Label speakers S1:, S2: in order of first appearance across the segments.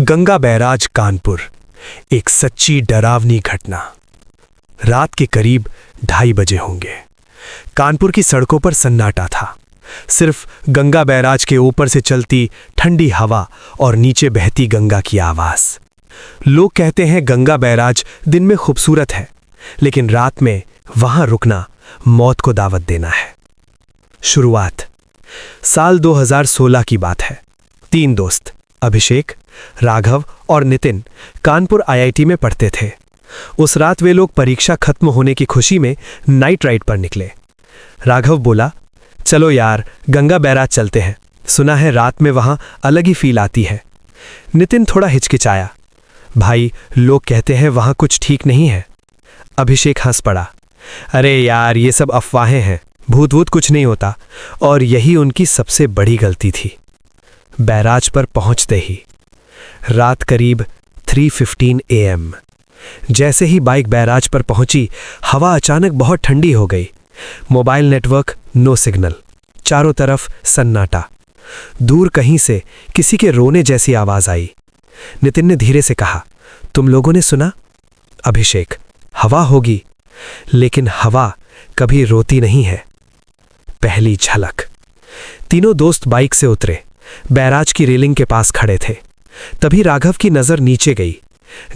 S1: Ganga barrage Kanpur. एक सच्ची डरावनी घटना। रात के करीब 2:30 बजे होंगे। कानपुर की सड़कों पर सन्नाटा था। सिर्फ गंगा बैराज के ऊपर से चलती ठंडी हवा और नीचे बहती गंगा की आवाज। लोग कहते हैं गंगा बैराज दिन में खूबसूरत है, लेकिन रात में वहां रुकना मौत को दावत देना है। शुरुआत साल 2016 की बात है। 3 दोस्त अभिषेक, राघव और नितिन कानपुर आईआईटी में पढ़ते थे। उस रात वे लोग परीक्षा खत्म होने की खुशी में नाइट राइड पर निकले। राघव बोला, चलो यार गंगा बैराज चलते हैं, सुना है रात में वहां अलग ही फील आती है। नितिन थोड़ा हिचकिचाया, भाई लोग कहते हैं वहां कुछ ठीक नहीं है। अभिषेक हंस पड़ा, अरे यार ये सब अफवाहें हैं, भूत वूत कुछ नहीं होता। और यही उनकी सबसे बड़ी गलती थी। बैराज पर पहुंचते ही रात करीब 3:15 AM। जैसे ही बाइक बैराज पर पहुंची, हवा अचानक बहुत ठंडी हो गई। मोबाइल नेटवर्क नो सिग्नल, चारों तरफ सन्नाटा। दूर कहीं से किसी के रोने जैसी आवाज आई। नितिन ने धीरे से कहा, तुम लोगों ने सुना? अभिषेक, हवा होगी, लेकिन हवा कभी रोती नहीं है। पहली झलक। तीनों दोस्त बाइक से उतरे, बैराज की रेलिंग के पास खड़े थे। तभी राघव की नजर नीचे गई।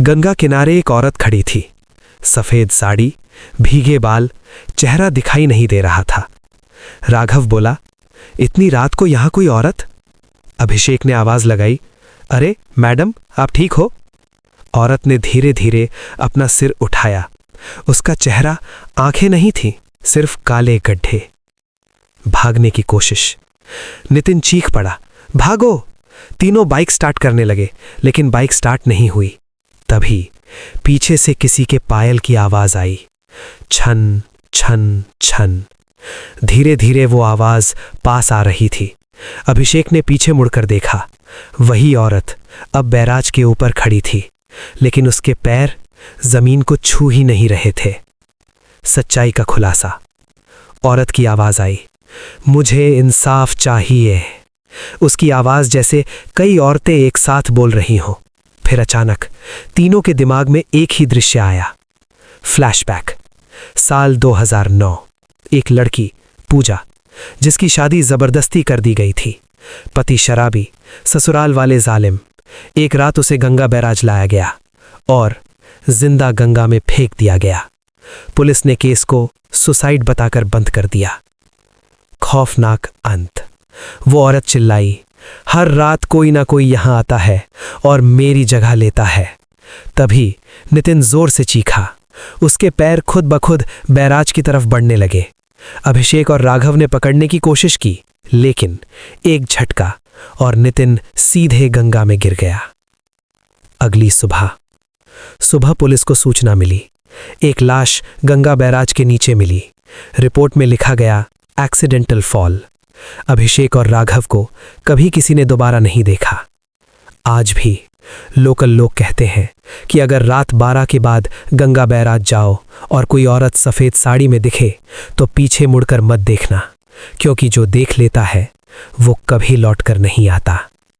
S1: गंगा किनारे एक औरत खड़ी थी। सफेद साड़ी, भीगे बाल, चेहरा दिखाई नहीं दे रहा था। राघव बोला, इतनी रात को यहां कोई औरत? अभिषेक ने आवाज लगाई, अरे मैडम आप ठीक हो? औरत ने धीरे धीरे अपना सिर उठाया। उसका चेहरा, आंखें नहीं थीं, सिर्फ काले गड्ढे। भागने की कोशिश। नितिन चीख पड़ा, भागो! तीनों बाइक स्टार्ट करने लगे, लेकिन बाइक स्टार्ट नहीं हुई। तभी पीछे से किसी के पायल की आवाज आई, छन छन छन। धीरे धीरे वो आवाज पास आ रही थी। अभिषेक ने पीछे मुड़कर देखा। वही औरत अब बैराज के ऊपर खड़ी थी, लेकिन उसके पैर जमीन को छू ही नहीं रहे थे। सच्चाई का खुलासा। औरत की आवाज आई, मुझे इंसाफ चाहिए। उसकी आवाज जैसे कई औरतें एक साथ बोल रही हों। फिर अचानक तीनों के दिमाग में एक ही दृश्य आया। फ्लैशबैक। साल 2009। एक लड़की पूजा, जिसकी शादी जबरदस्ती कर दी गई थी। पति शराबी, ससुराल वाले जालिम। एक रात उसे गंगा बैराज लाया गया और जिंदा गंगा में फेंक दिया गया। पुलिस ने केस को सुसाइड बताकर बंद कर दिया। खौफनाक अंत। वो औरत चिल्लाई, हर रात कोई ना कोई यहां आता है और मेरी जगह लेता है। तभी नितिन जोर से चीखा। उसके पैर खुद ब खुद बैराज की तरफ बढ़ने लगे। अभिषेक और राघव ने पकड़ने की कोशिश की, लेकिन एक झटका और नितिन सीधे गंगा में गिर गया। अगली सुबह पुलिस को सूचना मिली। एक लाश गंगा बैराज के नीचे मिली। रिपोर्ट में लिखा गया, एक्सीडेंटल फॉल। अभिषेक और राघव को कभी किसी ने दोबारा नहीं देखा। आज भी लोकल लोग कहते हैं कि अगर रात 12 के बाद गंगा बैराज जाओ और कोई औरत सफेद साड़ी में दिखे तो पीछे मुड़कर मत देखना, क्योंकि जो देख लेता है वो कभी लौटकर नहीं आता।